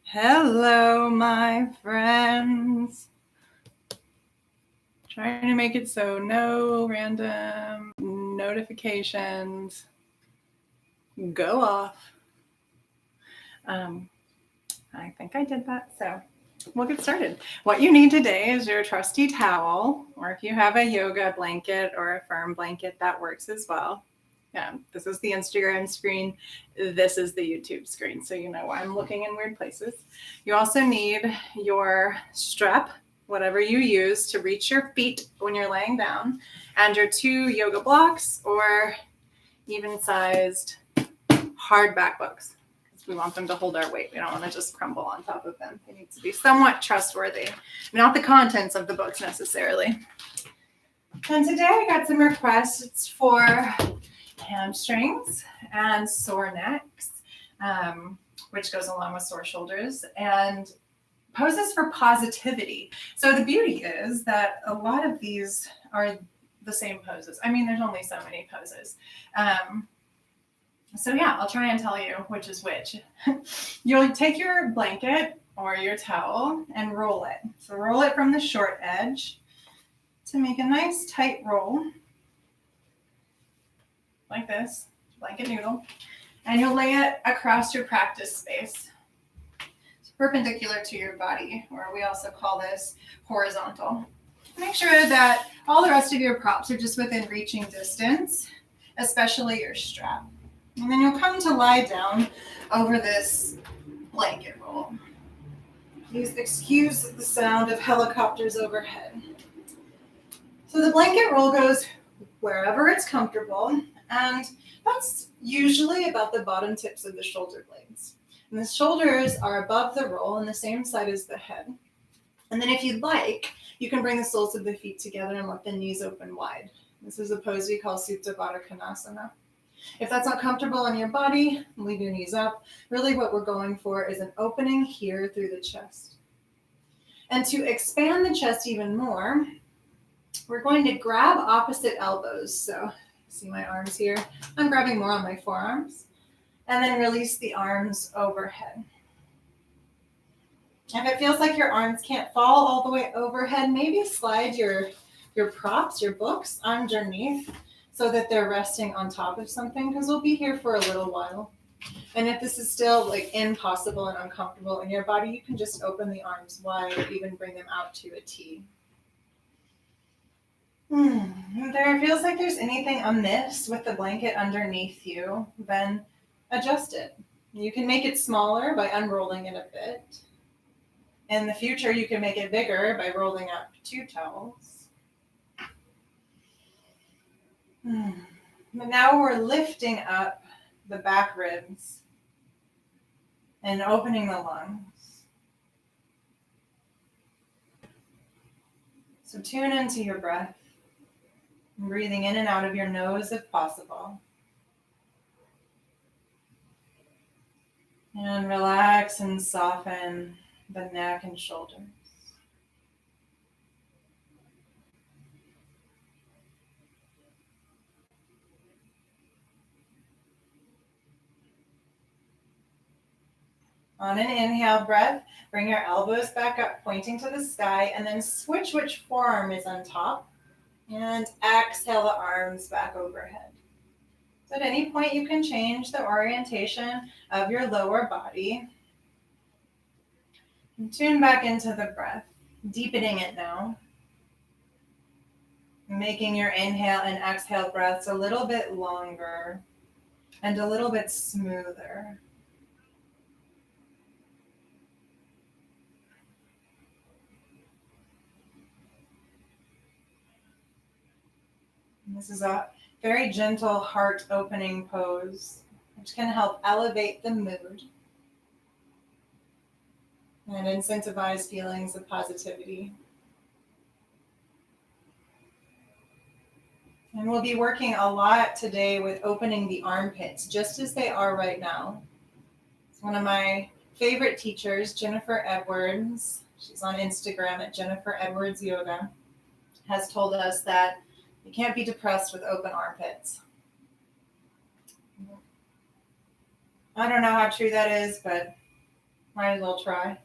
Hello, my friends. Trying to make it so no random notifications go off. I think I did that, so we'll get started. What you need today is your trusty towel, or if you have a yoga blanket or a firm blanket, that works as well. Yeah, this is the Instagram screen. This is the YouTube screen, so you know why I'm looking in weird places. You also need your strap, whatever you use to reach your feet when you're laying down, and your 2 yoga blocks or even sized hardback books. We want them to hold our weight. We don't want to just crumble on top of them. They need to be somewhat trustworthy, not the contents of the books necessarily. And today I got some requests for hamstrings and sore necks, which goes along with sore shoulders, and poses for positivity. So the beauty is that a lot of these are the same poses. I mean, there's only so many poses. So yeah, I'll try and tell you which is which. You'll take your blanket or your towel and roll it. So roll it from the short edge to make a nice tight roll, like this, blanket noodle. And you'll lay it across your practice space. It's perpendicular to your body, or we also call this horizontal. Make sure that all the rest of your props are just within reaching distance, especially your strap. And then you'll come to lie down over this blanket roll. Please excuse the sound of helicopters overhead. So the blanket roll goes wherever it's comfortable, and that's usually about the bottom tips of the shoulder blades. And the shoulders are above the roll on the same side as the head. And then if you'd like, you can bring the soles of the feet together and let the knees open wide. This is a pose we call Supta Baddha Konasana. If that's not comfortable in your body, leave your knees up. Really what we're going for is an opening here through the chest. And to expand the chest even more, we're going to grab opposite elbows. So see my arms here? I'm grabbing more on my forearms. And then release the arms overhead. If it feels like your arms can't fall all the way overhead, maybe slide your props, your books underneath, so that they're resting on top of something, because we'll be here for a little while. And if this is still like impossible and uncomfortable in your body, you can just open the arms wide or even bring them out to a T. If there feels like there's anything amiss with the blanket underneath you, then adjust it. You can make it smaller by unrolling it a bit. In the future, you can make it bigger by rolling up 2 towels. But now we're lifting up the back ribs and opening the lungs. So tune into your breath, breathing in and out of your nose if possible. And relax and soften the neck and shoulders. On an inhale breath, bring your elbows back up, pointing to the sky, and then switch which forearm is on top. And exhale the arms back overhead. So at any point, you can change the orientation of your lower body. And tune back into the breath, deepening it now. Making your inhale and exhale breaths a little bit longer and a little bit smoother. This is a very gentle heart opening pose, which can help elevate the mood and incentivize feelings of positivity. And we'll be working a lot today with opening the armpits, just as they are right now. It's one of my favorite teachers, Jennifer Edwards. She's on Instagram at Jennifer Edwards Yoga, has told us that you can't be depressed with open armpits. I don't know how true that is, but Might as well try.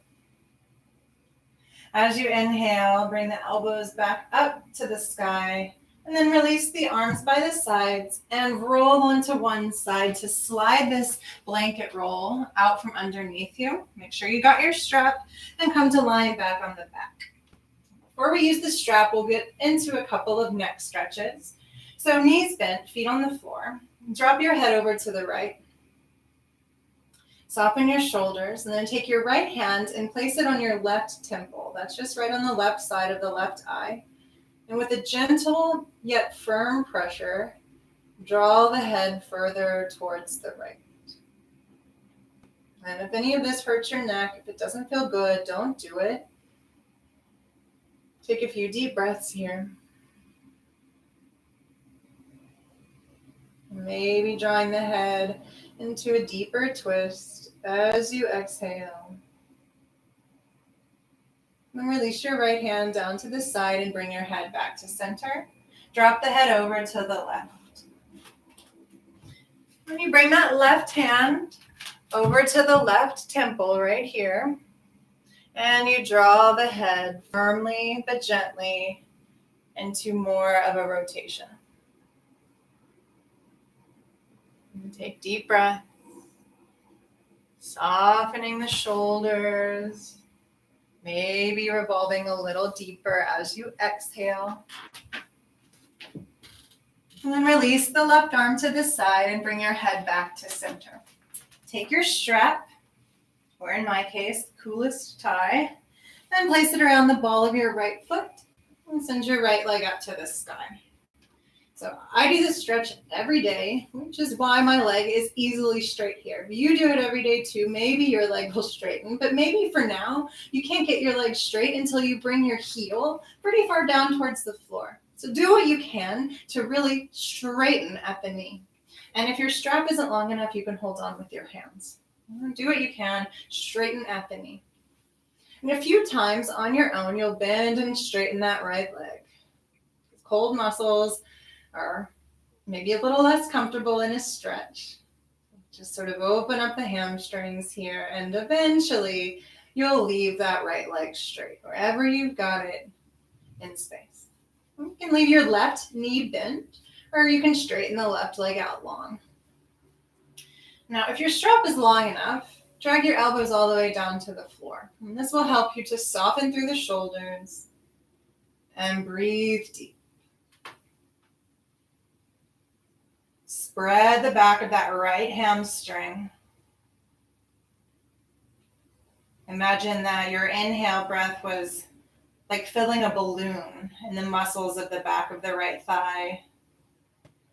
As you inhale, bring the elbows back up to the sky, and then release the arms by the sides and roll onto one side to slide this blanket roll out from underneath you. Make sure you got your strap and come to lying back on the back. Before we use the strap, we'll get into a couple of neck stretches. So knees bent, feet on the floor. Drop your head over to the right. Soften your shoulders, and then take your right hand and place it on your left temple. That's just right on the left side of the left eye. And with a gentle yet firm pressure, draw the head further towards the right. And if any of this hurts your neck, if it doesn't feel good, don't do it. Take a few deep breaths here. Maybe drawing the head into a deeper twist as you exhale. And release your right hand down to the side and bring your head back to center. Drop the head over to the left. When you bring that left hand over to the left temple right here, and you draw the head firmly but gently into more of a rotation. And take deep breath, softening the shoulders, maybe revolving a little deeper as you exhale. And then release the left arm to the side and bring your head back to center. Take your strap, or in my case, the coolest tie, and place it around the ball of your right foot and send your right leg up to the sky. So I do this stretch every day, which is why my leg is easily straight here. If you do it every day too, maybe your leg will straighten, but maybe for now, you can't get your leg straight until you bring your heel pretty far down towards the floor. So do what you can to really straighten at the knee. And if your strap isn't long enough, you can hold on with your hands. Do what you can, straighten at the knee. And a few times on your own, you'll bend and straighten that right leg. Cold muscles are maybe a little less comfortable in a stretch. Just sort of open up the hamstrings here, and eventually you'll leave that right leg straight, wherever you've got it in space. You can leave your left knee bent, or you can straighten the left leg out long. Now, if your strap is long enough, drag your elbows all the way down to the floor. And this will help you to soften through the shoulders and breathe deep. Spread the back of that right hamstring. Imagine that your inhale breath was like filling a balloon in the muscles of the back of the right thigh,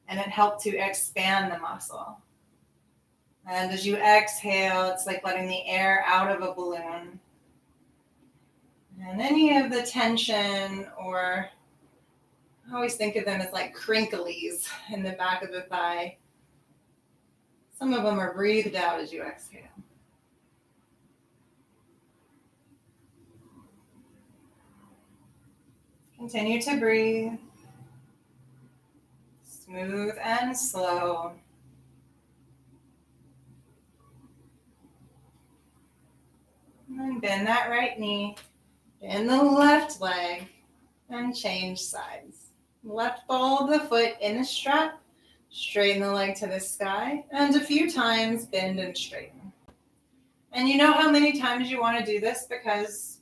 and it helped to expand the muscle. And as you exhale, it's like letting the air out of a balloon. And any of the tension, or I always think of them as like crinklies in the back of the thigh, some of them are breathed out as you exhale. Continue to breathe, smooth and slow. And bend that right knee, bend the left leg, and change sides. Left ball of the foot in a strap, straighten the leg to the sky, and a few times bend and straighten. And you know how many times you want to do this because,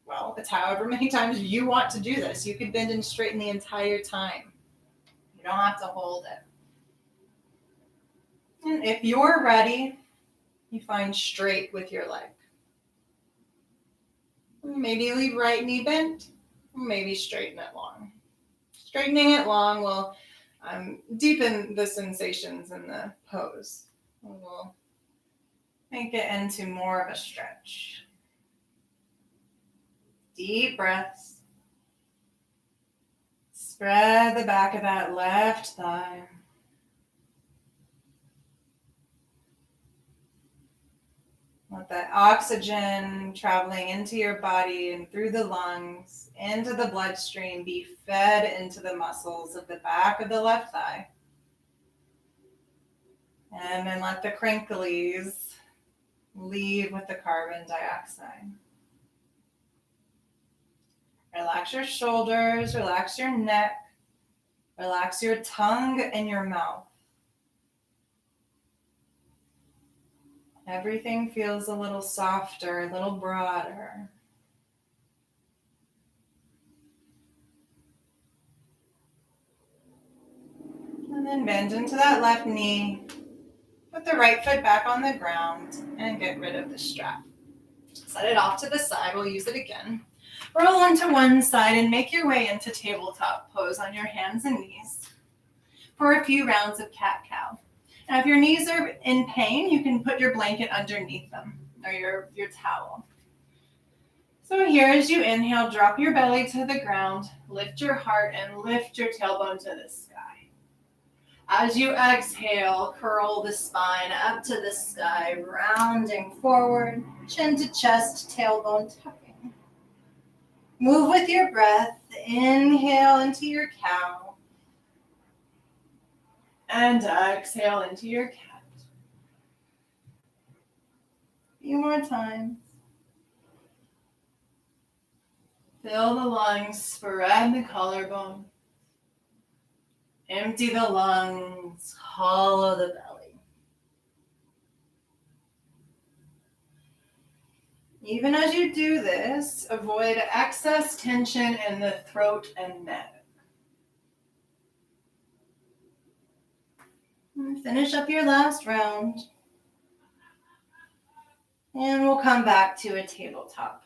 well, it's however many times you want to do this. You could bend and straighten the entire time. You don't have to hold it. And if you're ready, you find straight with your leg. Maybe leave right knee bent, maybe straighten it long. Straightening it long will deepen the sensations in the pose. We'll make it into more of a stretch. Deep breaths. Spread the back of that left thigh. Let that oxygen traveling into your body and through the lungs, into the bloodstream, be fed into the muscles of the back of the left thigh. And then let the crinklies Leave with the carbon dioxide. Relax your shoulders, relax your neck, relax your tongue and your mouth. Everything feels a little softer, a little broader. And then bend into that left knee. Put the right foot back on the ground and get rid of the strap. Set it off to the side. We'll use it again. Roll onto one side and make your way into tabletop pose on your hands and knees for a few rounds of cat-cow. Now, if your knees are in pain, you can put your blanket underneath them or your towel. So here, as you inhale, drop your belly to the ground, lift your heart, and lift your tailbone to the sky. As you exhale, curl the spine up to the sky, rounding forward, chin to chest, tailbone tucking. Move with your breath. Inhale into your cow. And exhale into your cat. A few more times. Fill the lungs, spread the collarbone. Empty the lungs, hollow the belly. Even as you do this, avoid excess tension in the throat and neck. And finish up your last round. And we'll come back to a tabletop.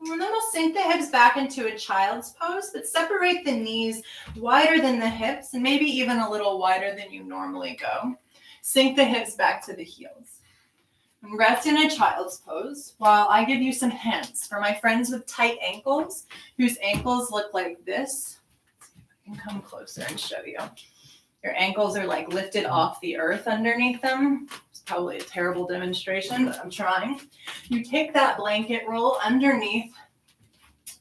And then we'll sink the hips back into a child's pose, but separate the knees wider than the hips and maybe even a little wider than you normally go. Sink the hips back to the heels. And rest in a child's pose while I give you some hints for my friends with tight ankles, whose ankles look like this. Let's see if I can come closer and show you. Your ankles are like lifted off the earth underneath them. It's probably a terrible demonstration, but I'm trying. You take that blanket roll underneath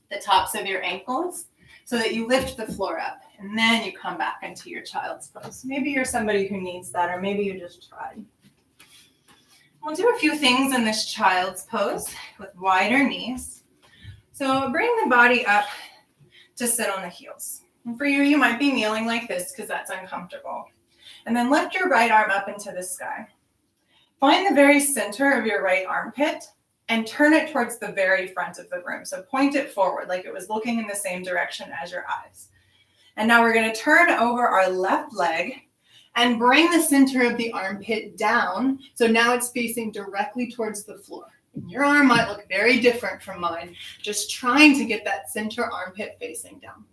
the tops of your ankles so that you lift the floor up, and then you come back into your child's pose. Maybe you're somebody who needs that, or maybe you just tried. We'll do a few things in this child's pose with wider knees. So bring the body up to sit on the heels. And for you, you might be kneeling like this because that's uncomfortable. And then lift your right arm up into the sky. Find the very center of your right armpit and turn it towards the very front of the room. So point it forward like it was looking in the same direction as your eyes. And now we're going to turn over our left leg and bring the center of the armpit down. So now it's facing directly towards the floor. And your arm might look very different from mine, just trying to get that center armpit facing down.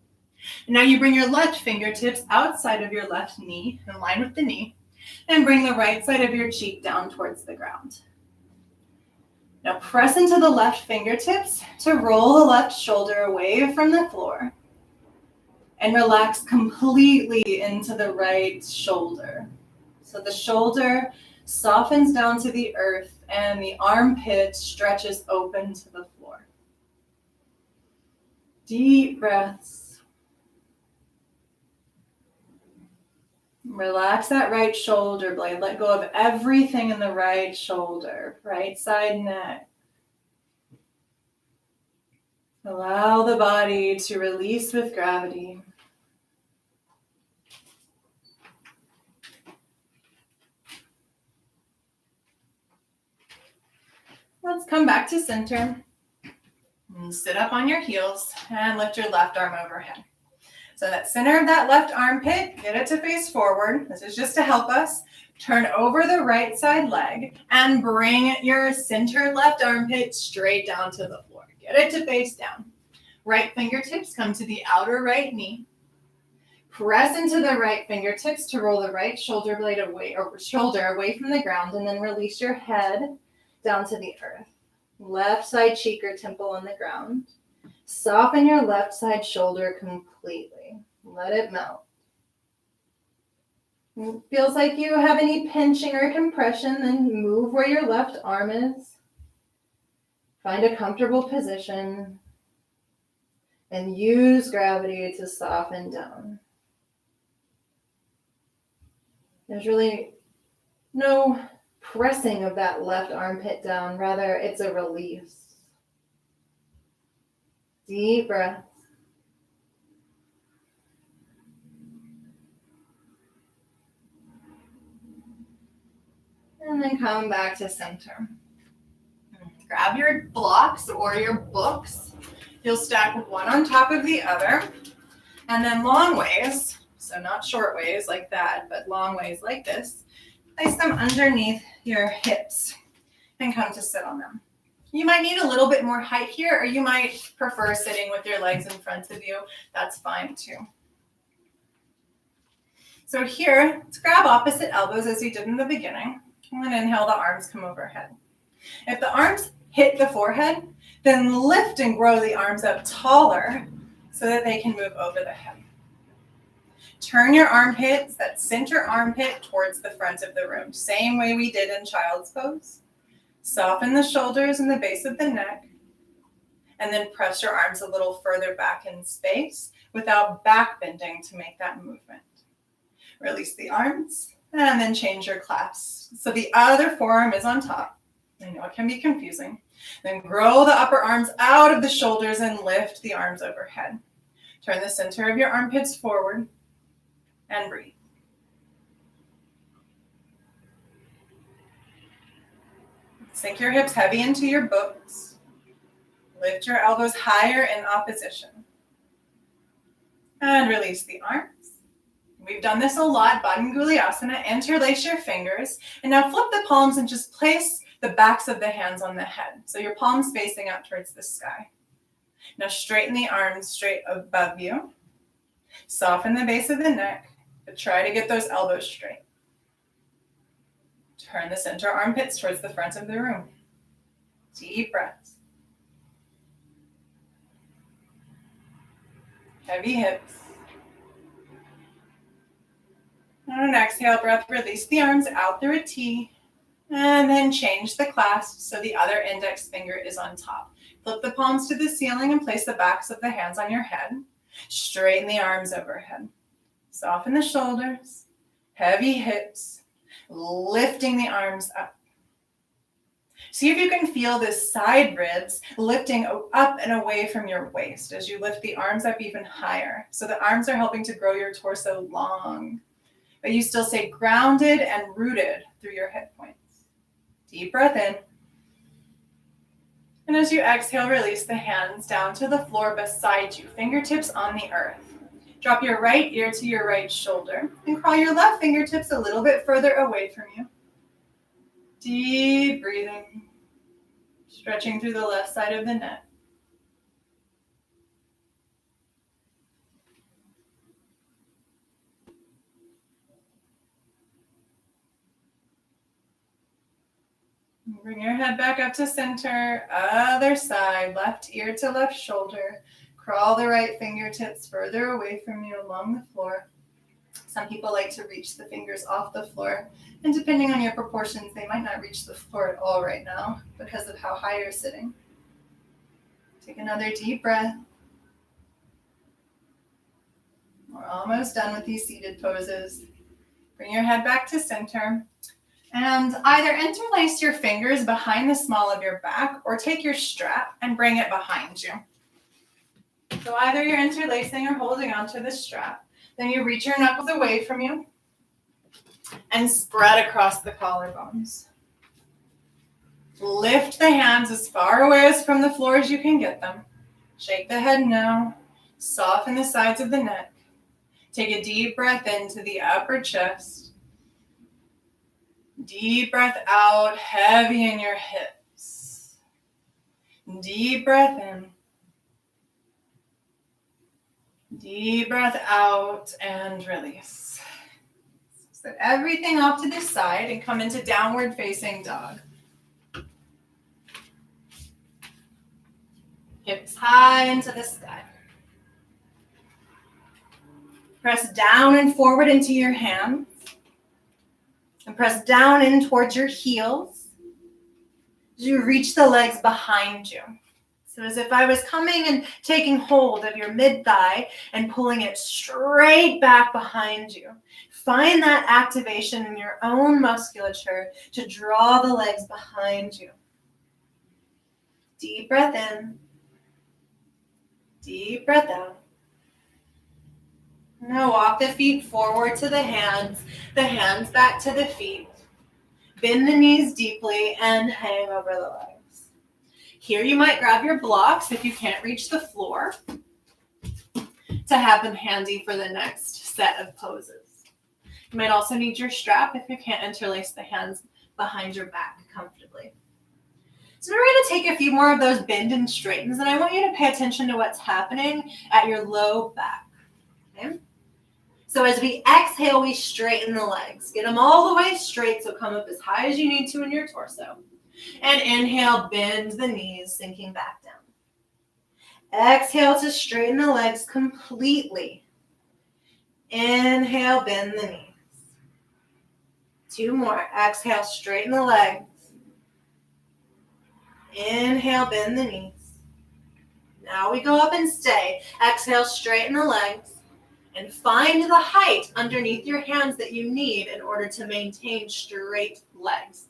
And now you bring your left fingertips outside of your left knee, in line with the knee, and bring the right side of your cheek down towards the ground. Now press into the left fingertips to roll the left shoulder away from the floor and relax completely into the right shoulder. So the shoulder softens down to the earth and the armpit stretches open to the floor. Deep breaths. Relax that right shoulder blade. Let go of everything in the right shoulder, right side neck. Allow the body to release with gravity. Let's come back to center. And sit up on your heels and lift your left arm overhead. So that center of that left armpit, get it to face forward. This is just to help us. Turn over the right side leg and bring your center left armpit straight down to the floor. Get it to face down. Right fingertips come to the outer right knee. Press into the right fingertips to roll the right shoulder blade away, or shoulder away from the ground, and then release your head down to the earth. Left side cheek or temple on the ground. Soften your left side shoulder completely. Let it melt. If it feels like you have any pinching or compression, then move where your left arm is. Find a comfortable position and use gravity to soften down. There's really no pressing of that left armpit down. Rather, it's a release. Deep breath. And then come back to center. Grab your blocks or your books. You'll stack one on top of the other. And then long ways, so not short ways like that, but long ways like this, place them underneath your hips and come to sit on them. You might need a little bit more height here, or you might prefer sitting with your legs in front of you. That's fine too. So here, let's grab opposite elbows as we did in the beginning. And inhale, the arms come overhead. If the arms hit the forehead, then lift and grow the arms up taller so that they can move over the head. Turn your armpits, that center armpit, towards the front of the room. Same way we did in child's pose. Soften the shoulders and the base of the neck. And then press your arms a little further back in space without back bending to make that movement. Release the arms and then change your clasp. So the other forearm is on top. I know it can be confusing. Then grow the upper arms out of the shoulders and lift the arms overhead. Turn the center of your armpits forward and breathe. Sink your hips heavy into your books. Lift your elbows higher in opposition. And release the arms. We've done this a lot, Badanguliasana. Interlace your fingers. And now flip the palms and just place the backs of the hands on the head. So your palms facing out towards the sky. Now straighten the arms straight above you. Soften the base of the neck, but try to get those elbows straight. Turn the center armpits towards the front of the room. Deep breaths. Heavy hips. On an exhale breath, release the arms out through a T. And then change the clasp so the other index finger is on top. Flip the palms to the ceiling and place the backs of the hands on your head. Straighten the arms overhead. Soften the shoulders. Heavy hips. Lifting the arms up. See if you can feel the side ribs lifting up and away from your waist as you lift the arms up even higher. So the arms are helping to grow your torso long, but you still stay grounded and rooted through your hip points. Deep breath in. And as you exhale, release the hands down to the floor beside you, fingertips on the earth. Drop your right ear to your right shoulder and crawl your left fingertips a little bit further away from you. Deep breathing, stretching through the left side of the neck. Bring your head back up to center, other side, left ear to left shoulder. Crawl the right fingertips further away from you along the floor. Some people like to reach the fingers off the floor, and depending on your proportions, they might not reach the floor at all right now because of how high you're sitting. Take another deep breath. We're almost done with these seated poses. Bring your head back to center. And either interlace your fingers behind the small of your back or take your strap and bring it behind you. So either you're interlacing or holding onto the strap. Then you reach your knuckles away from you and spread across the collarbones. Lift the hands as far away as from the floor as you can get them. Shake the head now. Soften the sides of the neck. Take a deep breath into the upper chest. Deep breath out, heavy in your hips. Deep breath in. Deep breath out and release. Set everything off to the side and come into downward facing dog. Hips high into the sky. Press down and forward into your hands. And press down in towards your heels as you reach the legs behind you. So as if I was coming and taking hold of your mid-thigh and pulling it straight back behind you. Find that activation in your own musculature to draw the legs behind you. Deep breath in. Deep breath out. Now walk the feet forward to the hands back to the feet. Bend the knees deeply and hang over the legs. Here you might grab your blocks if you can't reach the floor to have them handy for the next set of poses. You might also need your strap if you can't interlace the hands behind your back comfortably. So we're going to take a few more of those bend and straightens, and I want you to pay attention to what's happening at your low back. Okay? So as we exhale, we straighten the legs. Get them all the way straight, so come up as high as you need to in your torso. And inhale, bend the knees, sinking back down. Exhale to straighten the legs completely. Inhale, bend the knees. 2 more. Exhale, straighten the legs. Inhale, bend the knees. Now we go up and stay. Exhale, straighten the legs. And find the height underneath your hands that you need in order to maintain straight legs.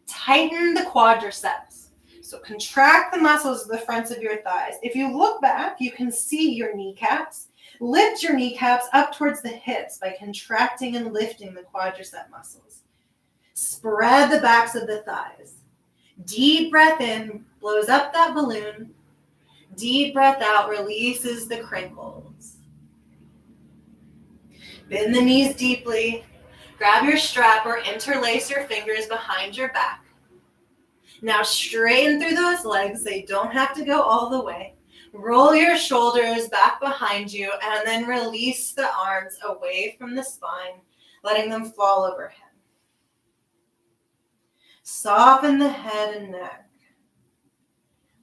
Tighten the quadriceps. So contract the muscles of the fronts of your thighs. If you look back, you can see your kneecaps. Lift your kneecaps up towards the hips by contracting and lifting the quadricep muscles. Spread the backs of the thighs. Deep breath in, blows up that balloon. Deep breath out, releases the crinkles. Bend the knees deeply. Grab your strap or interlace your fingers behind your back. Now straighten through those legs. They don't have to go all the way. Roll your shoulders back behind you and then release the arms away from the spine, letting them fall overhead. Soften the head and neck.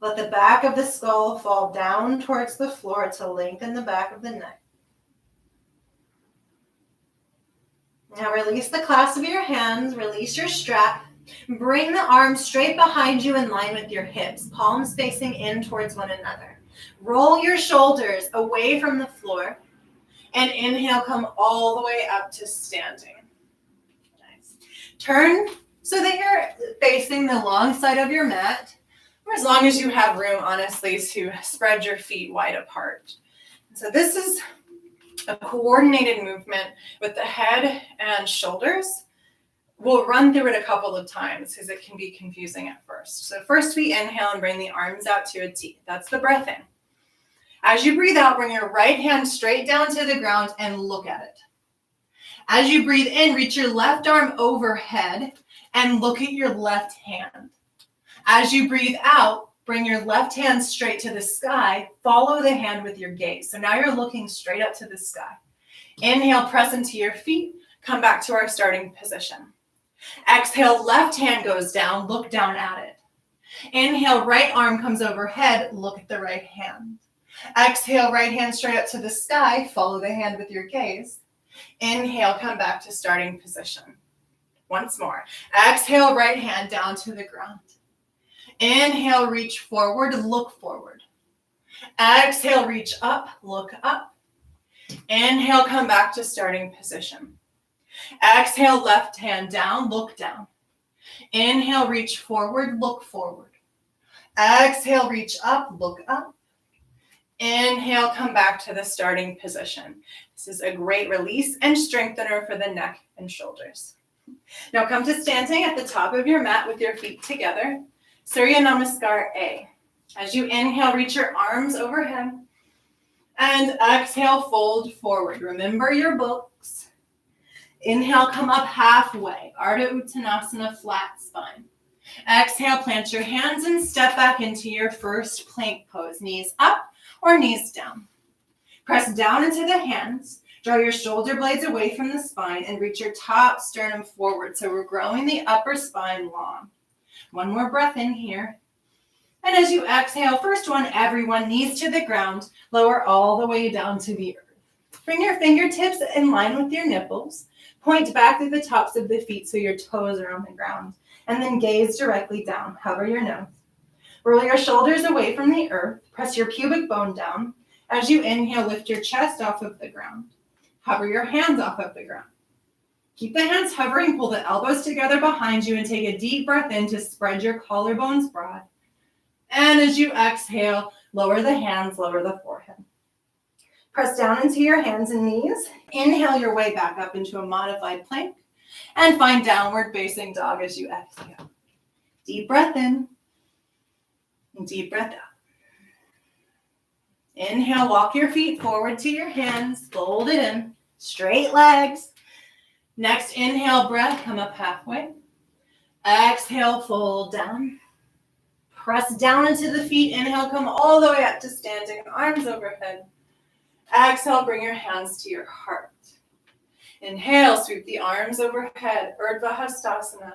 Let the back of the skull fall down towards the floor to lengthen the back of the neck. Now release the clasp of your hands, release your strap. Bring the arms straight behind you in line with your hips, palms facing in towards one another. Roll your shoulders away from the floor and inhale, come all the way up to standing. Nice. Turn so that you're facing the long side of your mat, or as long as you have room, honestly, to spread your feet wide apart. So this is a coordinated movement with the head and shoulders. We'll run through it a couple of times because it can be confusing at first. So first we inhale and bring the arms out to a T. That's the breath in. As you breathe out, bring your right hand straight down to the ground and look at it. As you breathe in, reach your left arm overhead and look at your left hand. As you breathe out, bring your left hand straight to the sky. Follow the hand with your gaze. So now you're looking straight up to the sky. Inhale, press into your feet. Come back to our starting position. Exhale, left hand goes down. Look down at it. Inhale, right arm comes overhead. Look at the right hand. Exhale, right hand straight up to the sky. Follow the hand with your gaze. Inhale, come back to starting position. Once more. Exhale, right hand down to the ground. Inhale, reach forward, look forward. Exhale, reach up, look up. Inhale, come back to starting position. Exhale, left hand down, look down. Inhale, reach forward, look forward. Exhale, reach up, look up. Inhale, come back to the starting position. This is a great release and strengthener for the neck and shoulders. Now come to standing at the top of your mat with your feet together. Surya Namaskar A. As you inhale, reach your arms overhead. And exhale, fold forward. Remember your books. Inhale, come up halfway. Ardha Uttanasana, flat spine. Exhale, plant your hands and step back into your first plank pose. Knees up or knees down. Press down into the hands. Draw your shoulder blades away from the spine and reach your top sternum forward. So we're growing the upper spine long. One more breath in here. And as you exhale, first one, everyone, knees to the ground, lower all the way down to the earth. Bring your fingertips in line with your nipples. Point back to the tops of the feet so your toes are on the ground. And then gaze directly down. Hover your nose. Roll your shoulders away from the earth. Press your pubic bone down. As you inhale, lift your chest off of the ground. Hover your hands off of the ground. Keep the hands hovering, pull the elbows together behind you, and take a deep breath in to spread your collarbones broad. And as you exhale, lower the hands, lower the forehead. Press down into your hands and knees. Inhale your way back up into a modified plank. And find downward facing dog as you exhale. Deep breath in. And deep breath out. Inhale, walk your feet forward to your hands. Fold it in. Straight legs. Next, inhale, breath, come up halfway. Exhale, fold down. Press down into the feet. Inhale, come all the way up to standing, arms overhead. Exhale, bring your hands to your heart. Inhale, sweep the arms overhead, Urdhva Hastasana.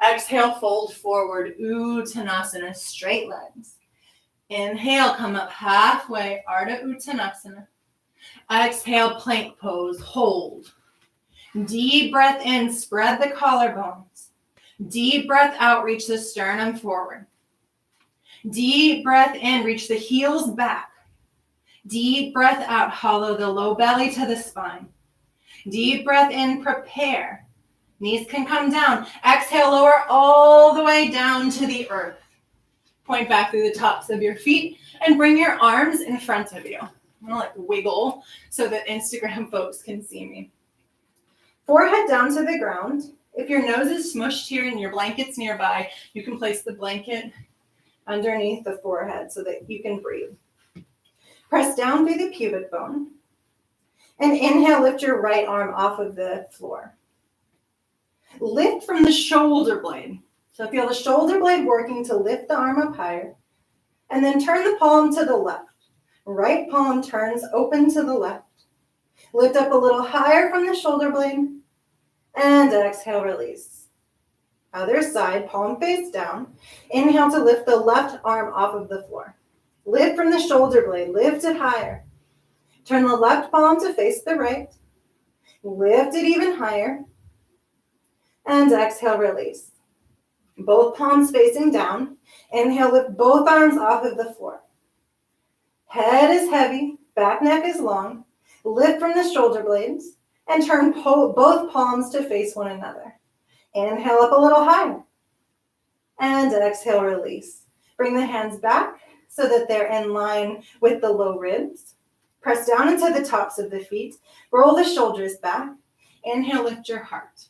Exhale, fold forward, Uttanasana, straight legs. Inhale, come up halfway, Ardha Uttanasana. Exhale, plank pose, hold. Deep breath in, spread the collarbones. Deep breath out, reach the sternum forward. Deep breath in, reach the heels back. Deep breath out, hollow the low belly to the spine. Deep breath in, prepare. Knees can come down. Exhale, lower all the way down to the earth. Point back through the tops of your feet and bring your arms in front of you. I'm gonna wiggle so that Instagram folks can see me. Forehead down to the ground. If your nose is smushed here and your blanket's nearby, you can place the blanket underneath the forehead so that you can breathe. Press down through the pubic bone. And inhale, lift your right arm off of the floor. Lift from the shoulder blade. So feel the shoulder blade working to lift the arm up higher. And then turn the palm to the left. Right palm turns open to the left. Lift up a little higher from the shoulder blade. And exhale, release. Other side, palm face down. Inhale to lift the left arm off of the floor. Lift from the shoulder blade, lift it higher. Turn the left palm to face the right. Lift it even higher. And exhale, release. Both palms facing down. Inhale, lift both arms off of the floor. Head is heavy, back neck is long. Lift from the shoulder blades and turn both palms to face one another. Inhale up a little higher. And exhale, release. Bring the hands back so that they're in line with the low ribs. Press down into the tops of the feet. Roll the shoulders back. Inhale, lift your heart.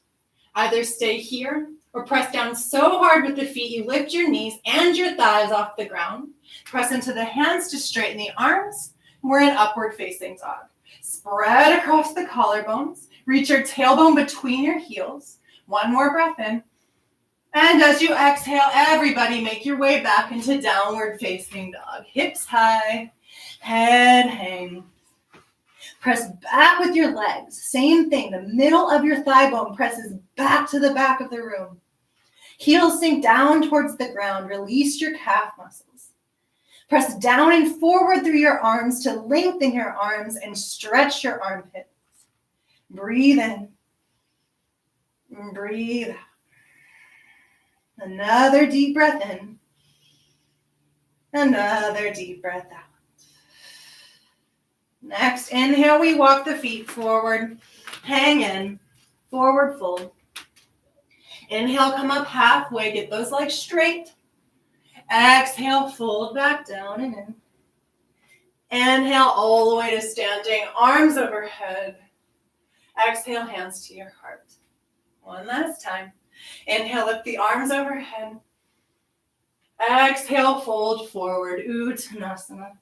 Either stay here or press down so hard with the feet you lift your knees and your thighs off the ground. Press into the hands to straighten the arms. We're in upward facing dog. Spread across the collarbones. Reach your tailbone between your heels. One more breath in. And as you exhale, everybody make your way back into downward facing dog. Hips high, head hangs. Press back with your legs. Same thing. The middle of your thigh bone presses back to the back of the room. Heels sink down towards the ground. Release your calf muscles. Press down and forward through your arms to lengthen your arms and stretch your armpits. Breathe in. Breathe out. Another deep breath in. Another deep breath out. Next, inhale, we walk the feet forward. Hang in. Forward fold. Inhale, come up halfway. Get those legs straight. Exhale, fold back down and in. Inhale all the way to standing, arms overhead. Exhale, hands to your heart. One last time. Inhale, lift the arms overhead. Exhale, fold forward, Uttanasana.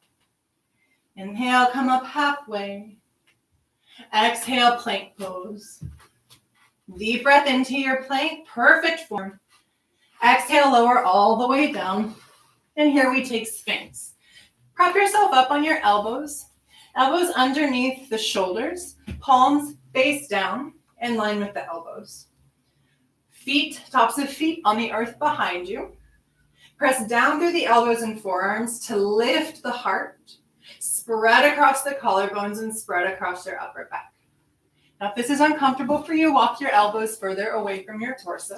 Inhale, come up halfway. Exhale, plank pose. Deep breath into your plank, perfect form. Exhale, lower all the way down. And here we take Sphinx. Prop yourself up on your elbows. Elbows underneath the shoulders. Palms face down in line with the elbows. Feet, tops of feet on the earth behind you. Press down through the elbows and forearms to lift the heart. Spread across the collarbones and spread across your upper back. Now, if this is uncomfortable for you, walk your elbows further away from your torso.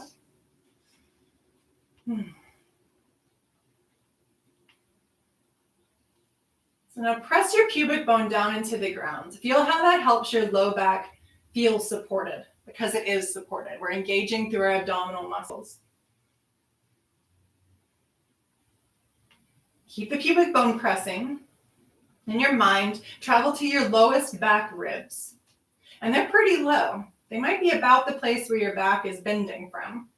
So now press your pubic bone down into the ground. Feel how that helps your low back feel supported, because it is supported. We're engaging through our abdominal muscles. Keep the pubic bone pressing. In your mind, travel to your lowest back ribs. And they're pretty low. They might be about the place where your back is bending from.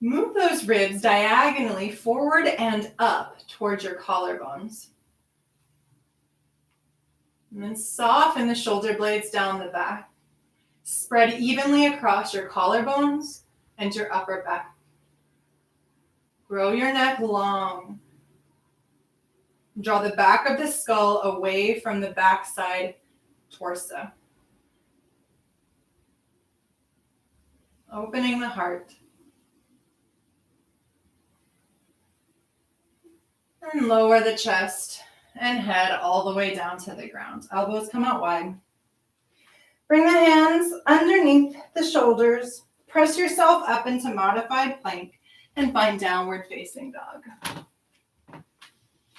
Move those ribs diagonally forward and up towards your collarbones. And then soften the shoulder blades down the back. Spread evenly across your collarbones and your upper back. Grow your neck long. Draw the back of the skull away from the backside torso. Opening the heart. And lower the chest and head all the way down to the ground. Elbows come out wide. Bring the hands underneath the shoulders. Press yourself up into modified plank and find downward facing dog.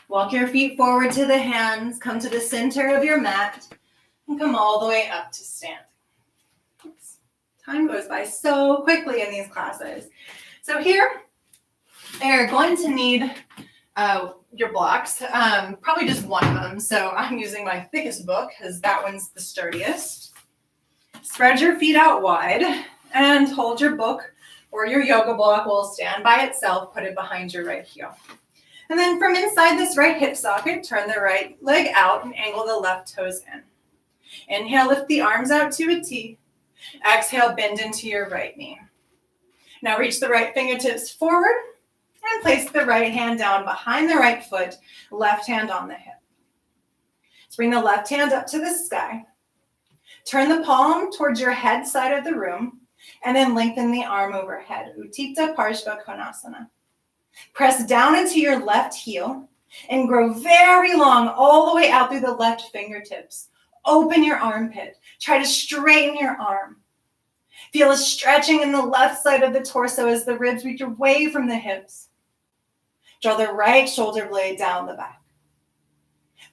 Walk your feet forward to the hands. Come to the center of your mat and come all the way up to standing. Oops. Time goes by so quickly in these classes. So here, you're going to need your blocks, probably just one of them. So I'm using my thickest book because that one's the sturdiest. Spread your feet out wide and hold your book, or your yoga block will stand by itself. Put it behind your right heel. And then from inside this right hip socket, turn the right leg out and angle the left toes in. Inhale, lift the arms out to a T. Exhale, bend into your right knee. Now reach the right fingertips forward and place the right hand down behind the right foot, left hand on the hip. Let's bring the left hand up to the sky. Turn the palm towards your head side of the room, and then lengthen the arm overhead. Utthita Parshva Konasana. Press down into your left heel and grow very long all the way out through the left fingertips. Open your armpit. Try to straighten your arm. Feel a stretching in the left side of the torso as the ribs reach away from the hips. Draw the right shoulder blade down the back.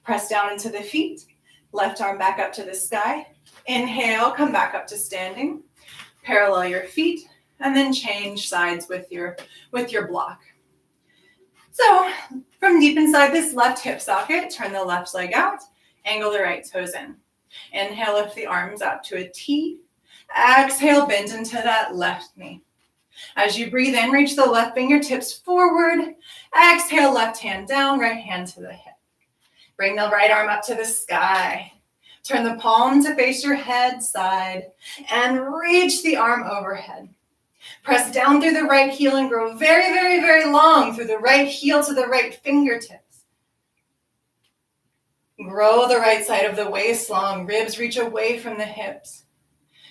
Press down into the feet. Left arm back up to the sky. Inhale, come back up to standing. Parallel your feet, and then change sides with your block. So from deep inside this left hip socket, turn the left leg out, angle the right toes in. Inhale, lift the arms out to a T. Exhale, bend into that left knee. As you breathe in, reach the left fingertips forward. Exhale, left hand down, right hand to the hip. Bring the right arm up to the sky. Turn the palm to face your head side and reach the arm overhead. Press down through the right heel and grow very, very, very long through the right heel to the right fingertips. Grow the right side of the waist long. Ribs reach away from the hips.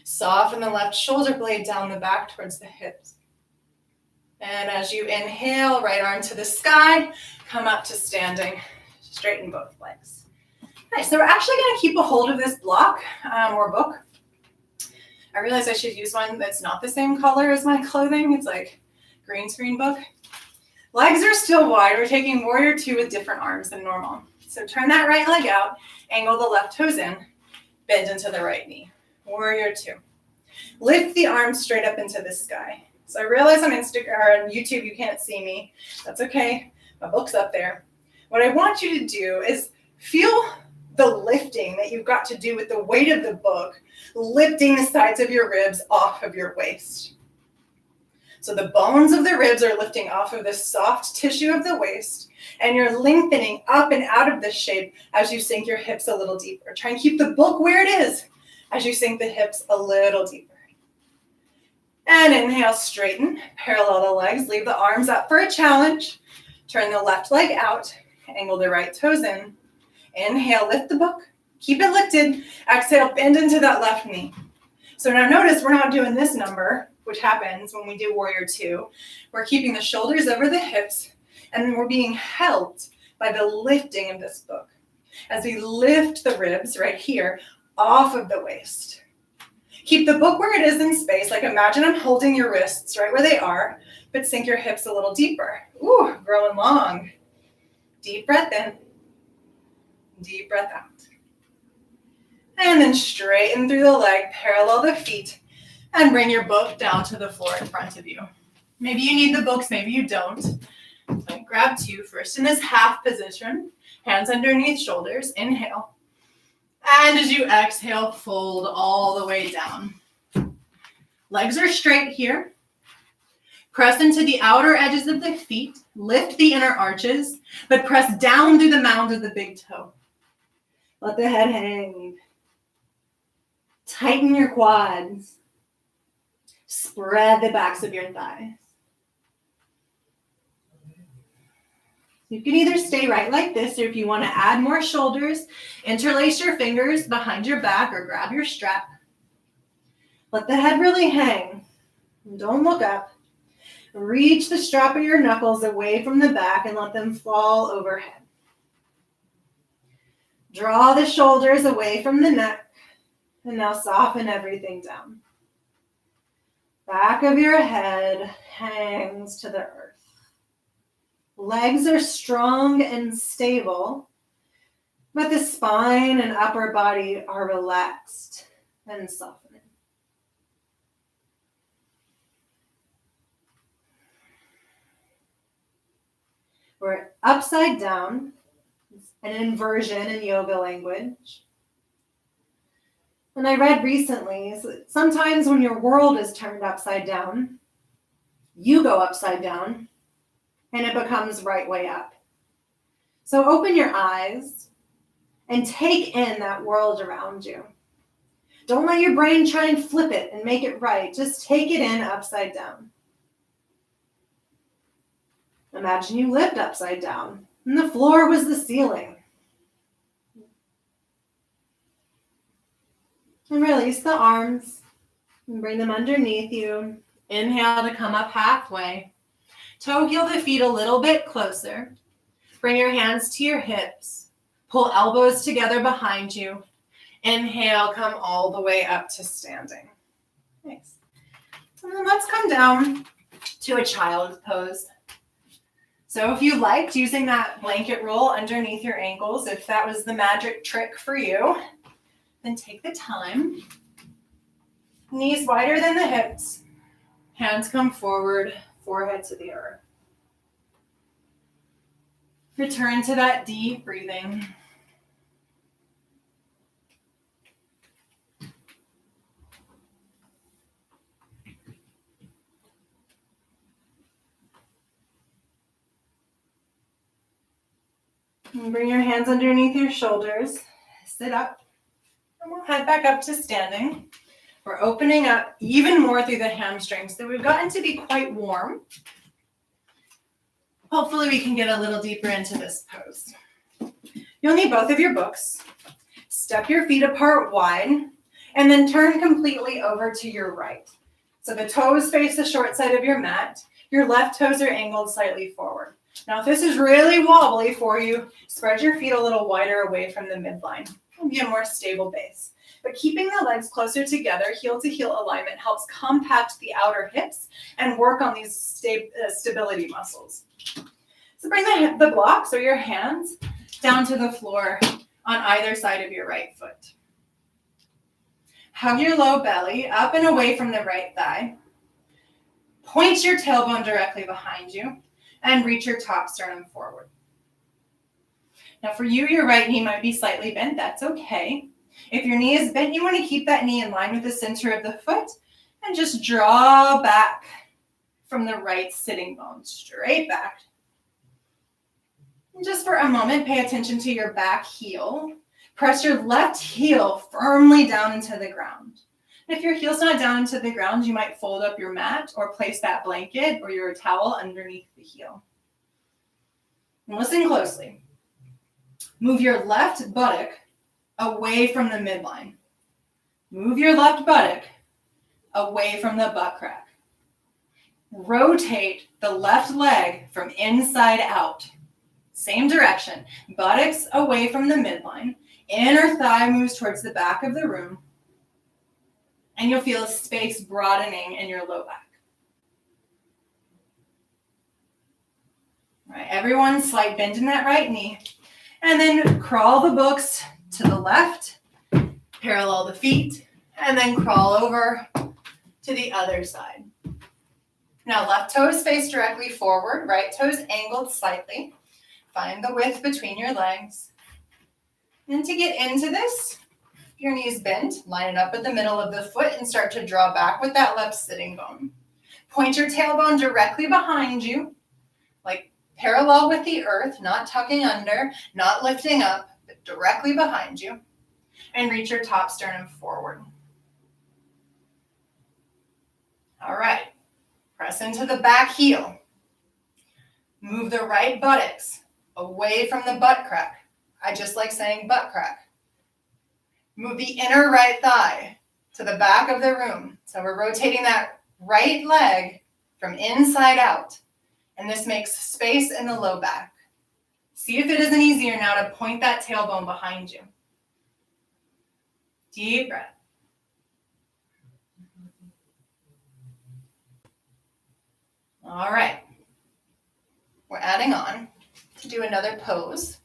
Soften the left shoulder blade down the back towards the hips. And as you inhale, right arm to the sky, come up to standing. Straighten both legs. Nice, so we're actually going to keep a hold of this block or book. I realized I should use one that's not the same color as my clothing. It's like green screen book. Legs are still wide. We're taking warrior two with different arms than normal. So turn that right leg out, angle the left toes in, bend into the right knee. Warrior two. Lift the arms straight up into the sky. So I realize on Instagram or on YouTube you can't see me. That's okay. My book's up there. What I want you to do is feel the lifting that you've got to do with the weight of the book, lifting the sides of your ribs off of your waist. So the bones of the ribs are lifting off of the soft tissue of the waist, and you're lengthening up and out of this shape as you sink your hips a little deeper. Try and keep the book where it is as you sink the hips a little deeper. And inhale, straighten, parallel the legs, leave the arms up for a challenge. Turn the left leg out, angle the right toes in. Inhale, lift the book, keep it lifted. Exhale, bend into that left knee. So now notice we're not doing this number, which happens when we do warrior two. We're keeping the shoulders over the hips, and we're being helped by the lifting of this book. As we lift the ribs right here off of the waist. Keep the book where it is in space. Like imagine I'm holding your wrists right where they are, but sink your hips a little deeper. Ooh, growing long. Deep breath in, deep breath out. And then straighten through the leg, parallel the feet, and bring your book down to the floor in front of you. Maybe you need the books, maybe you don't. So grab two first in this half position, hands underneath shoulders, inhale. And as you exhale, fold all the way down. Legs are straight here. Press into the outer edges of the feet, lift the inner arches, but press down through the mound of the big toe. Let the head hang. Tighten your quads. Spread the backs of your thighs. You can either stay right like this, or if you want to add more shoulders, interlace your fingers behind your back or grab your strap. Let the head really hang. Don't look up. Reach the strap of your knuckles away from the back and let them fall overhead. Draw the shoulders away from the neck, and now soften everything down. Back of your head hangs to the earth. Legs are strong and stable, but the spine and upper body are relaxed and softening. We're upside down, an inversion in yoga language. And I read recently, sometimes when your world is turned upside down, you go upside down, and it becomes right way up. So open your eyes and take in that world around you. Don't let your brain try and flip it and make it right. Just take it in upside down. Imagine you lived upside down, and the floor was the ceiling. And release the arms and bring them underneath you. Inhale to come up halfway. Toe heel the feet a little bit closer. Bring your hands to your hips. Pull elbows together behind you. Inhale, come all the way up to standing. Nice. And then let's come down to a child's pose. So if you liked using that blanket roll underneath your ankles, if that was the magic trick for you, then take the time. Knees wider than the hips. Hands come forward, forehead to the earth. Return to that deep breathing. And bring your hands underneath your shoulders. Sit up. And we'll head back up to standing. We're opening up even more through the hamstrings. So we've gotten to be quite warm. Hopefully we can get a little deeper into this pose. You'll need both of your books. Step your feet apart wide, and then turn completely over to your right. So the toes face the short side of your mat. Your left toes are angled slightly forward. Now, if this is really wobbly for you, spread your feet a little wider away from the midline. It'll be a more stable base. But keeping the legs closer together, heel to heel alignment helps compact the outer hips and work on these stability muscles. So bring the blocks or your hands down to the floor on either side of your right foot. Hug your low belly up and away from the right thigh. Point your tailbone directly behind you and reach your top sternum forward. Now for you, your right knee might be slightly bent. That's okay. If your knee is bent, you want to keep that knee in line with the center of the foot and just draw back from the right sitting bone, straight back. And just for a moment, pay attention to your back heel. Press your left heel firmly down into the ground. If your heel's not down into the ground, you might fold up your mat or place that blanket or your towel underneath the heel. And listen closely. Move your left buttock away from the midline. Move your left buttock away from the butt crack. Rotate the left leg from inside out. Same direction. Buttocks away from the midline. Inner thigh moves towards the back of the room. And you'll feel a space broadening in your low back. All right, everyone, slight bend in that right knee. And then crawl the books to the left, parallel the feet, and then crawl over to the other side. Now left toes face directly forward, right toes angled slightly. Find the width between your legs. And to get into this, your knees bent, line it up at the middle of the foot and start to draw back with that left sitting bone. Point your tailbone directly behind you, like parallel with the earth, not tucking under, not lifting up, but directly behind you. And reach your top sternum forward. All right, press into the back heel. Move the right buttocks away from the butt crack. I just like saying butt crack. Move the inner right thigh to the back of the room. So we're rotating that right leg from inside out. And this makes space in the low back. See if it isn't easier now to point that tailbone behind you. Deep breath. All right. We're adding on to do another pose.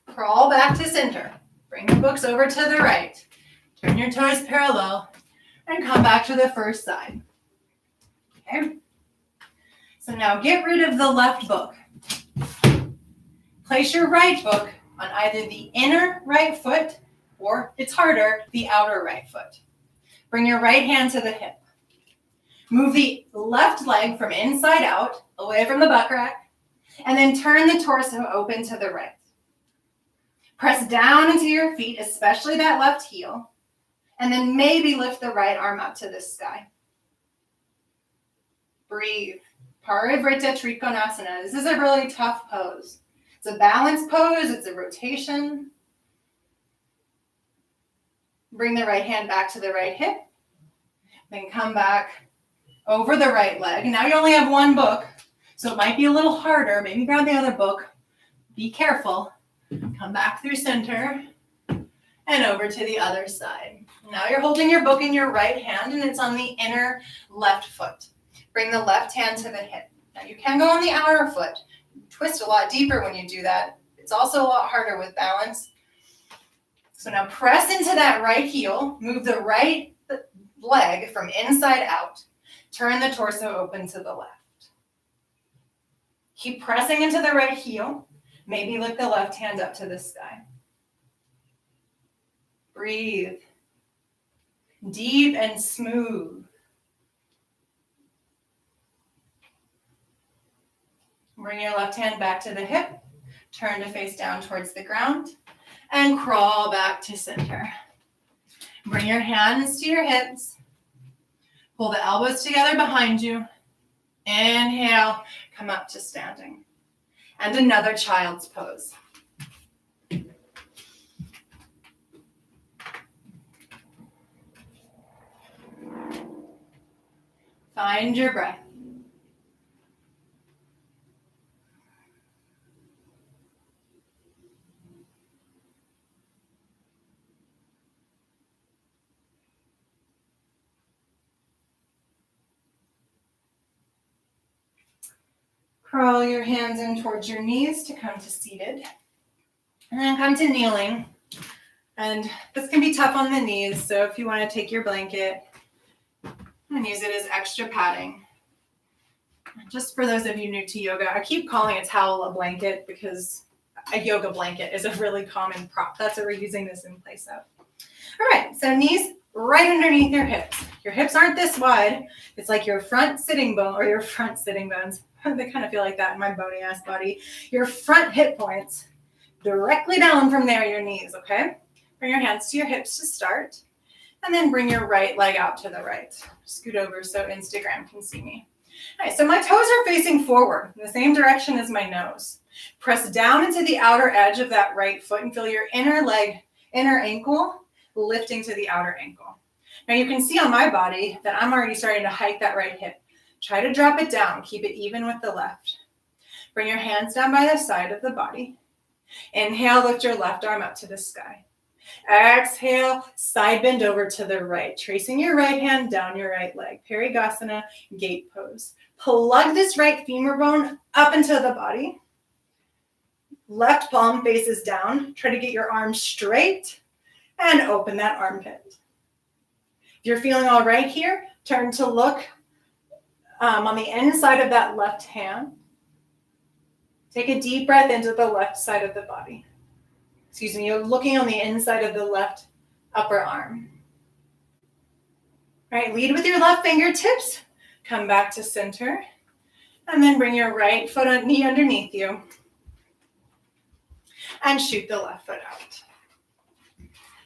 Crawl back to center. Bring the books over to the right. Turn your toes parallel and come back to the first side. Okay. So now get rid of the left book. Place your right book on either the inner right foot or, it's harder, the outer right foot. Bring your right hand to the hip. Move the left leg from inside out, away from the butt crack, and then turn the torso open to the right. Press down into your feet, especially that left heel, and then maybe lift the right arm up to the sky. Breathe. Parivrtta Trikonasana. This is a really tough pose. It's a balance pose. It's a rotation. Bring the right hand back to the right hip. Then come back over the right leg. Now you only have one book, so it might be a little harder. Maybe grab the other book. Be careful. Come back through center and over to the other side. Now you're holding your book in your right hand and it's on the inner left foot. Bring the left hand to the hip. Now you can go on the outer foot. Twist a lot deeper when you do that. It's also a lot harder with balance. So now press into that right heel. Move the right leg from inside out. Turn the torso open to the left. Keep pressing into the right heel. Maybe lift the left hand up to the sky. Breathe. Deep and smooth. Bring your left hand back to the hip. Turn to face down towards the ground. And crawl back to center. Bring your hands to your hips. Pull the elbows together behind you. Inhale, come up to standing. And another child's pose. Find your breath. Crawl your hands in towards your knees to come to seated. And then come to kneeling. And this can be tough on the knees, so if you want to take your blanket and use it as extra padding. Just for those of you new to yoga, I keep calling a towel a blanket because a yoga blanket is a really common prop. That's what we're using this in place of. All right, so knees right underneath your hips. Your hips aren't this wide. It's like your front sitting bone or your front sitting bones. They kind of feel like that in my bony ass body. Your front hip points directly down from there, your knees, okay? Bring your hands to your hips to start. And then bring your right leg out to the right. Scoot over so Instagram can see me. All right, so my toes are facing forward in the same direction as my nose. Press down into the outer edge of that right foot and feel your inner leg, inner ankle lifting to the outer ankle. Now you can see on my body that I'm already starting to hike that right hip. Try to drop it down. Keep it even with the left. Bring your hands down by the side of the body. Inhale, lift your left arm up to the sky. Exhale, side bend over to the right. Tracing your right hand down your right leg. Parigasana, gate pose. Plug this right femur bone up into the body. Left palm faces down. Try to get your arms straight and open that armpit. If you're feeling all right here, turn to look on the inside of that left hand. Take a deep breath into the left side of the body. Excuse me, you're looking on the inside of the left upper arm. All right, lead with your left fingertips. Come back to center. And then bring your right knee underneath you. And shoot the left foot out.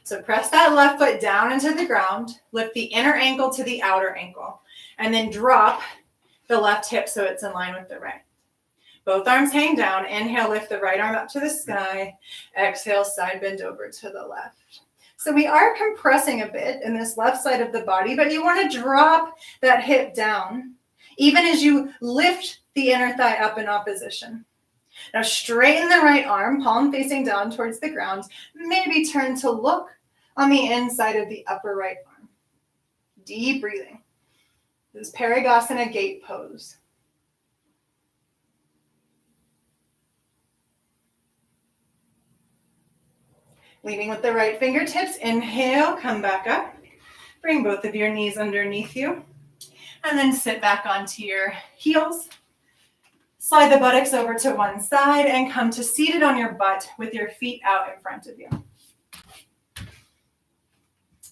So press that left foot down into the ground. Lift the inner ankle to the outer ankle. And then drop the left hip so it's in line with the right. Both arms hang down. Inhale, lift the right arm up to the sky. Exhale, side bend over to the left. So we are compressing a bit in this left side of the body, but you want to drop that hip down, even as you lift the inner thigh up in opposition. Now straighten the right arm, palm facing down towards the ground. Maybe turn to look on the inside of the upper right arm. Deep breathing. This is Parigasana gate pose. Leading with the right fingertips, inhale, come back up. Bring both of your knees underneath you. And then sit back onto your heels. Slide the buttocks over to one side and come to seated on your butt with your feet out in front of you.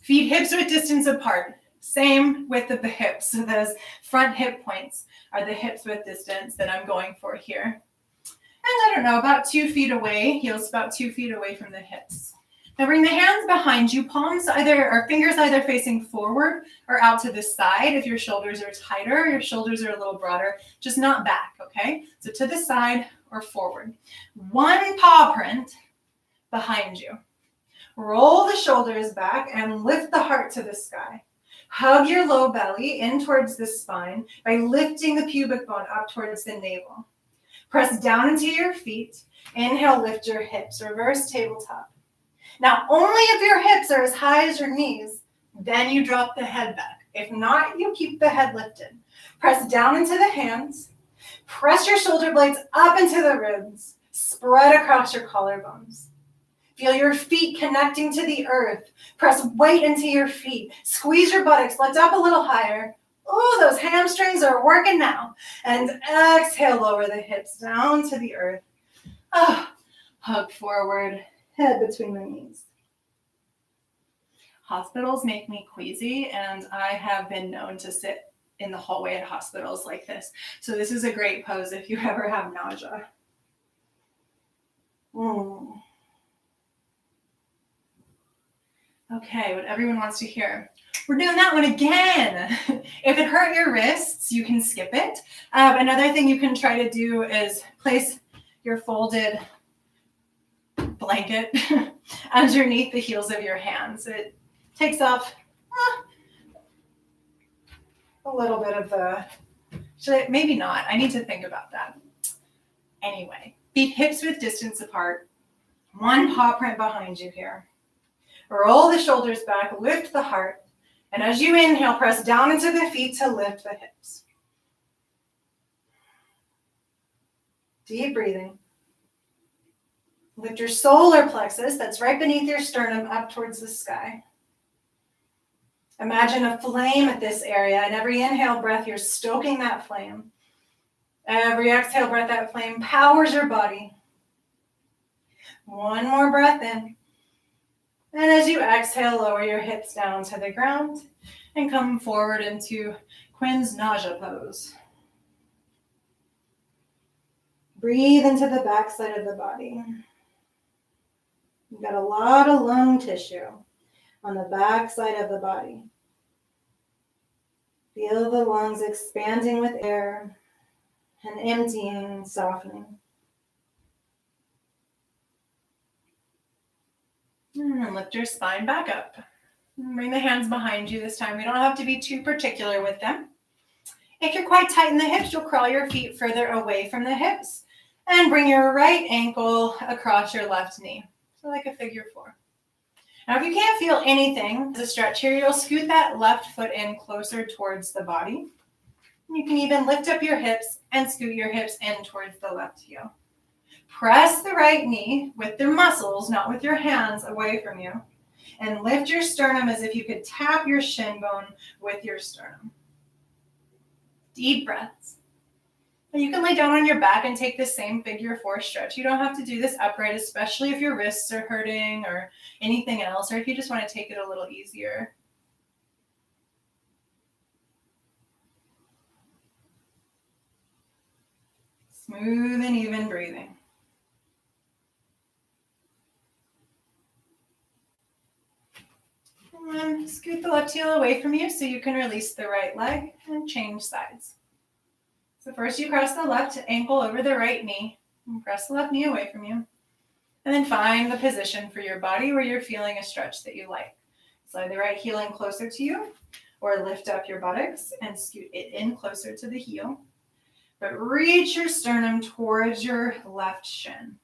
Feet hips width distance apart. Same width of the hips. So those front hip points are the hips width distance that I'm going for here. And I don't know, about 2 feet away, heels about 2 feet away from the hips. Now bring the hands behind you, fingers either facing forward or out to the side. If your shoulders are tighter, your shoulders are a little broader, just not back, okay? So to the side or forward. One paw print behind you. Roll the shoulders back and lift the heart to the sky. Hug your low belly in towards the spine by lifting the pubic bone up towards the navel. Press down into your feet. Inhale, lift your hips, reverse tabletop. Now, only if your hips are as high as your knees, then you drop the head back. If not, you keep the head lifted. Press down into the hands. Press your shoulder blades up into the ribs. Spread across your collarbones. Feel your feet connecting to the earth. Press weight into your feet. Squeeze your buttocks. Lift up a little higher. Oh, those hamstrings are working now. And exhale, lower the hips down to the earth. Hug forward. Head between the knees. Hospitals make me queasy, and I have been known to sit in the hallway at hospitals like this. So this is a great pose if you ever have nausea. Okay, what everyone wants to hear. We're doing that one again. If it hurt your wrists, you can skip it. Another thing you can try to do is place your folded blanket underneath the heels of your hands. It takes off a little bit of the, maybe not. I need to think about that. Anyway, feet hips width distance apart. One paw print behind you here. Roll the shoulders back, lift the heart. And as you inhale, press down into the feet to lift the hips. Deep breathing. Lift your solar plexus, that's right beneath your sternum, up towards the sky. Imagine a flame at this area, and every inhale breath, you're stoking that flame. Every exhale breath, that flame powers your body. One more breath in. And as you exhale, lower your hips down to the ground and come forward into Quinn's nausea pose. Breathe into the back side of the body. You've got a lot of lung tissue on the back side of the body. Feel the lungs expanding with air and emptying, softening. And lift your spine back up. Bring the hands behind you this time. We don't have to be too particular with them. If you're quite tight in the hips, you'll crawl your feet further away from the hips and bring your right ankle across your left knee. So like a figure 4. Now, if you can't feel anything as a stretch here, you'll scoot that left foot in closer towards the body. You can even lift up your hips and scoot your hips in towards the left heel. Press the right knee with the muscles, not with your hands, away from you. And lift your sternum as if you could tap your shin bone with your sternum. Deep breaths. And you can lay down on your back and take the same figure 4 stretch. You don't have to do this upright, especially if your wrists are hurting or anything else, or if you just want to take it a little easier. Smooth and even breathing. And then scoot the left heel away from you so you can release the right leg and change sides. So first you cross the left ankle over the right knee and press the left knee away from you. And then find the position for your body where you're feeling a stretch that you like. Slide the right heel in closer to you or lift up your buttocks and scoot it in closer to the heel. But reach your sternum towards your left shin.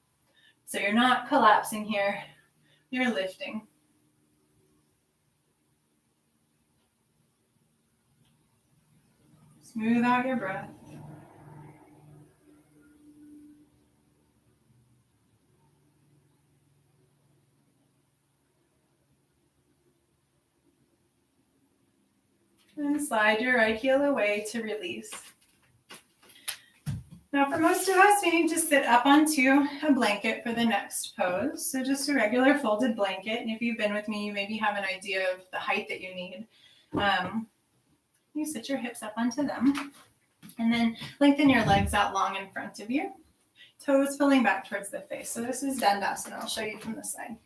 So you're not collapsing here, you're lifting. Smooth out your breath. And slide your right heel away to release. Now for most of us, we need to sit up onto a blanket for the next pose. So just a regular folded blanket. And if you've been with me, you maybe have an idea of the height that you need. You sit your hips up onto them. And then lengthen your legs out long in front of you. Toes pulling back towards the face. So this is Dandasana. I'll show you from the side.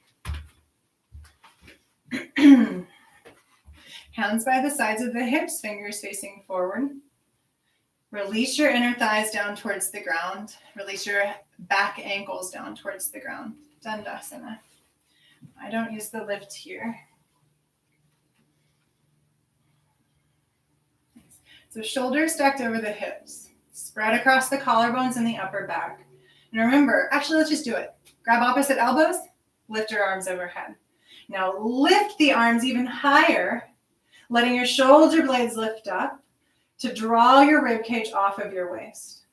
Hands by the sides of the hips, fingers facing forward. Release your inner thighs down towards the ground. Release your back ankles down towards the ground. Dandasana. I don't use the lift here. So shoulders stacked over the hips. Spread across the collarbones and the upper back. And remember, actually, let's just do it. Grab opposite elbows, lift your arms overhead. Now lift the arms even higher, letting your shoulder blades lift up to draw your rib cage off of your waist.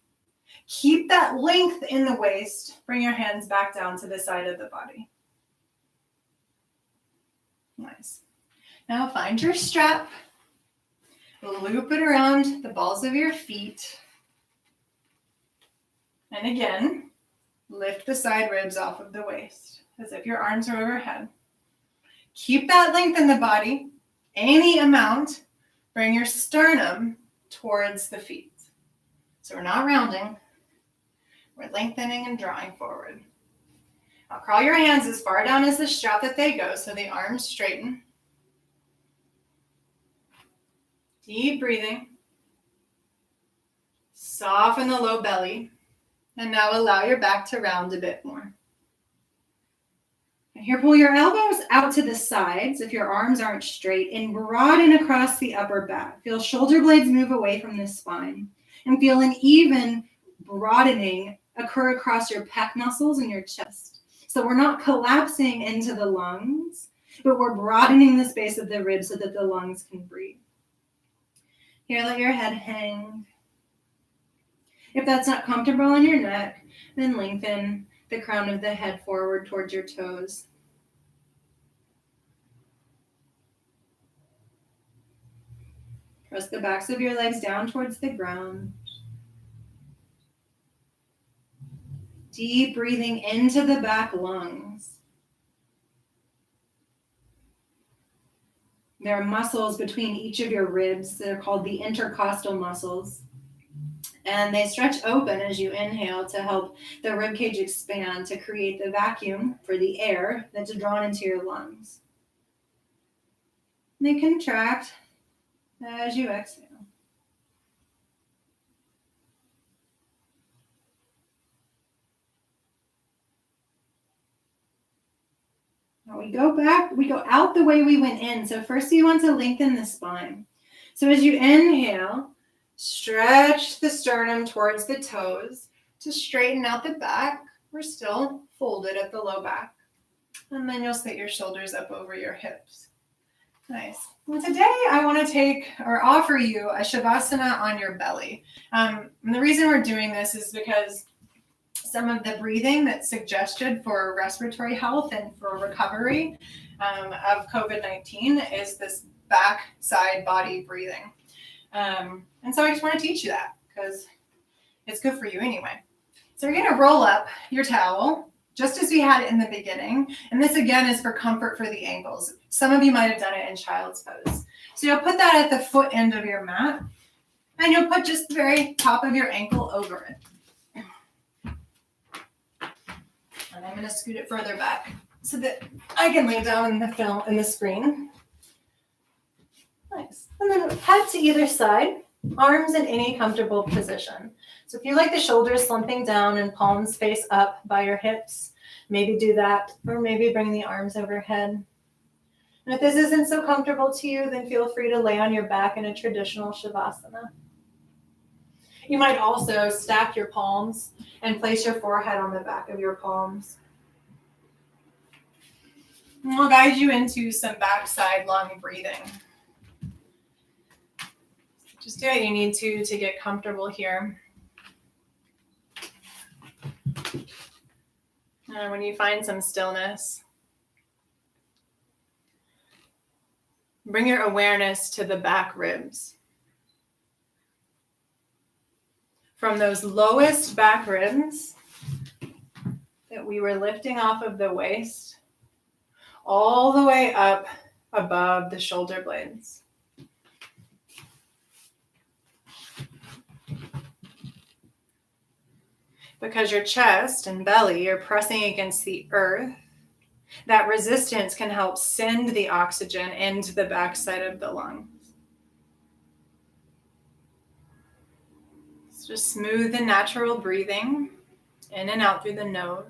Keep that length in the waist. Bring your hands back down to the side of the body. Nice. Now find your strap. Loop it around the balls of your feet. And again, lift the side ribs off of the waist as if your arms are overhead. Keep that length in the body, any amount. Bring your sternum towards the feet. So we're not rounding, we're lengthening and drawing forward. Now crawl your hands as far down as the strap that they go so the arms straighten. Deep breathing. Soften the low belly. And now allow your back to round a bit more. And here, pull your elbows out to the sides if your arms aren't straight and broaden across the upper back. Feel shoulder blades move away from the spine. And feel an even broadening occur across your pec muscles and your chest. So we're not collapsing into the lungs, but we're broadening the space of the ribs so that the lungs can breathe. Here, let your head hang. If that's not comfortable on your neck, then lengthen the crown of the head forward towards your toes. Press the backs of your legs down towards the ground. Deep breathing into the back lungs. There are muscles between each of your ribs that are called the intercostal muscles. And they stretch open as you inhale to help the ribcage expand to create the vacuum for the air that's drawn into your lungs. They contract as you exhale. Now we go out the way we went in. So first you want to lengthen the spine. So as you inhale, stretch the sternum towards the toes to straighten out the back. We're still folded at the low back. And then you'll sit your shoulders up over your hips. Nice. Well, today I want to take or offer you a Shavasana on your belly. And the reason we're doing this is because some of the breathing that's suggested for respiratory health and for recovery of COVID-19 is this backside body breathing. And so I just want to teach you that because it's good for you anyway. So you're going to roll up your towel just as we had it in the beginning. And this again is for comfort for the ankles. Some of you might have done it in child's pose. So you'll put that at the foot end of your mat and you'll put just the very top of your ankle over it. And I'm going to scoot it further back so that I can lay down in the film in the screen. Nice. And then head to either side, arms in any comfortable position. So if you like the shoulders slumping down and palms face up by your hips, maybe do that, or maybe bring the arms overhead. And if this isn't so comfortable to you, then feel free to lay on your back in a traditional Shavasana. You might also stack your palms and place your forehead on the back of your palms. And we'll guide you into some backside lung breathing. Just do what you need to get comfortable here. And when you find some stillness, bring your awareness to the back ribs. From those lowest back ribs that we were lifting off of the waist, all the way up above the shoulder blades. Because your chest and belly are pressing against the earth, that resistance can help send the oxygen into the backside of the lungs. So just smooth and natural breathing in and out through the nose.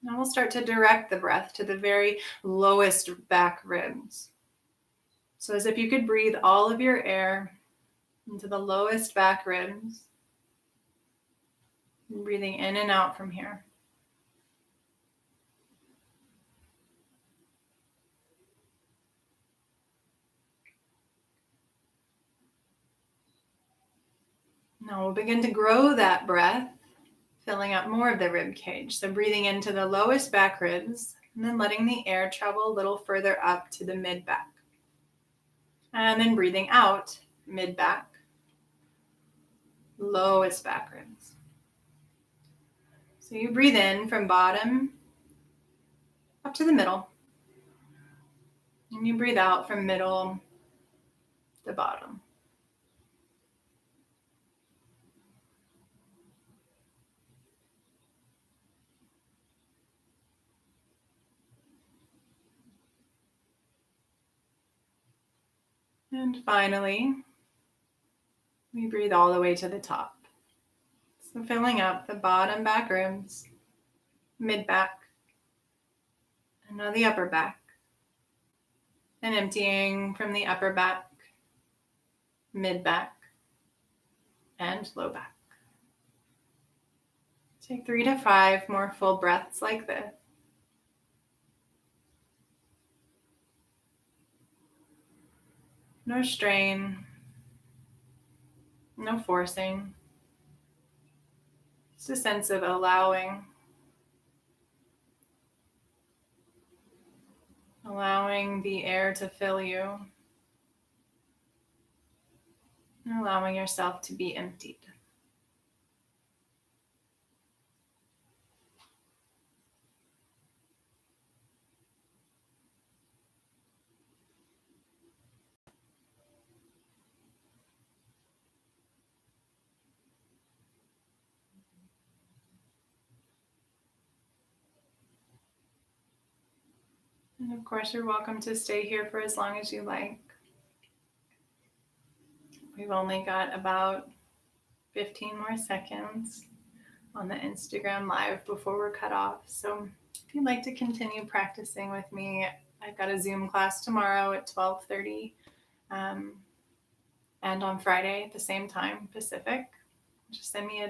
Now we'll start to direct the breath to the very lowest back ribs. So as if you could breathe all of your air into the lowest back ribs, breathing in and out from here. Now we'll begin to grow that breath, filling up more of the rib cage. So breathing into the lowest back ribs and then letting the air travel a little further up to the mid back. And then breathing out mid back, lowest back ribs. So you breathe in from bottom up to the middle. And you breathe out from middle to bottom. And finally, we breathe all the way to the top. So filling up the bottom back ribs, mid back, and now the upper back. And emptying from the upper back, mid back, and low back. Take 3 to 5 more full breaths like this. No strain, no forcing. Just a sense of allowing the air to fill you, and allowing yourself to be emptied. And of course, you're welcome to stay here for as long as you like. We've only got about 15 more seconds on the Instagram Live before we're cut off. So if you'd like to continue practicing with me, I've got a Zoom class tomorrow at 12:30 and on Friday at the same time, Pacific. Just send me a